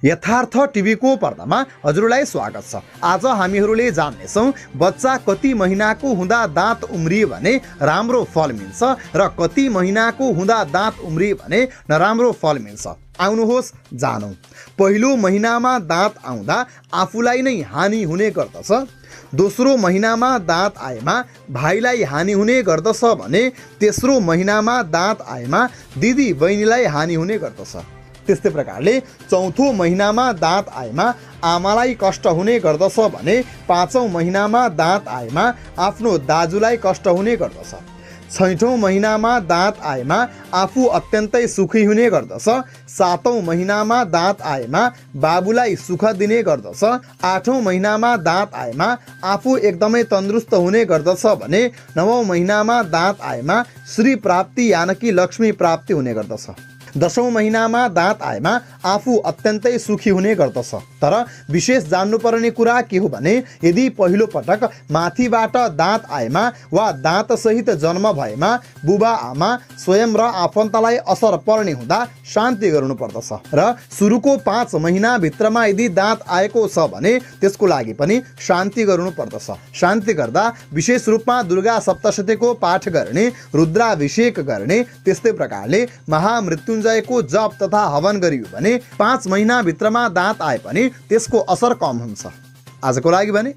यथार्थ टिभीको पर्दामा हजुरलाई स्वागत छ। आज हामीहरूले जान्नेछौँ बच्चा कति महिनाको हुँदा दाँत उम्रियो भने राम्रो फल मिल्छ र कति महिनाको हुँदा दाँत उम्रियो भने नराम्रो फल मिल्छ। आउनुहोस् जानौँ। पहिलो महिनामा दाँत आउँदा आफूलाई नै हानि हुने गर्दछ। दोस्रो महिनामा दाँत आएमा भाइलाई हानि हुने गर्दछ भने तेस्रो महिनामा दाँत आएमा दिदी बहिनीलाई हानि हुने गर्दछ। त्यस्तै प्रकारले चौथो महिनामा दाँत आएमा आमालाई कष्ट हुने गर्दछ भने पाँचौँ महिनामा दाँत आएमा आफ्नो दाजुलाई कष्ट हुने गर्दछ। छैठौँ महिनामा दाँत आएमा आफू अत्यन्तै सुखी हुने गर्दछ। सातौँ महिनामा दाँत आएमा बाबुलाई सुख दिने गर्दछ। आठौँ महिनामा दाँत आएमा आफू एकदमै तन्दुरुस्त हुने गर्दछ भने नवौँ महिनामा दाँत आएमा श्री प्राप्ति यानि कि लक्ष्मी प्राप्ति हुने गर्दछ। दशौँ महिनामा दाँत आएमा आफू अत्यन्तै सुखी हुने गर्दछ। तर विशेष जान्नुपर्ने कुरा के हो भने यदि पहिलो पटक माथिबाट दाँत आएमा वा दाँतसहित जन्म भएमा बुबा आमा स्वयं र आफन्तलाई असर पर्ने हुँदा शान्ति गर्नुपर्दछ र सुरुको 5 महिनाभित्रमा यदि दाँत आएको छ भने त्यसको लागि पनि शान्ति गर्नुपर्दछ। शान्ति गर्दा विशेष रूपमा दुर्गा सप्तशतीको पाठ गर्ने, रुद्राभिषेक गर्ने, त्यस्तै प्रकारले महामृत्युञ्जयको जप तथा हवन गरियो भने 5 महिनाभित्रमा दाँत आए पनि त्यसको असर कम हुन्छ। आजको लागि भने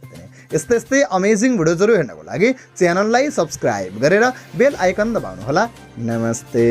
यस्तै यस्तै अमेजिङ भिडियोजहरू हेर्नको लागि च्यानललाई सब्स्क्राइब गरेर बेल आइकन दबाउनुहोला। नमस्ते।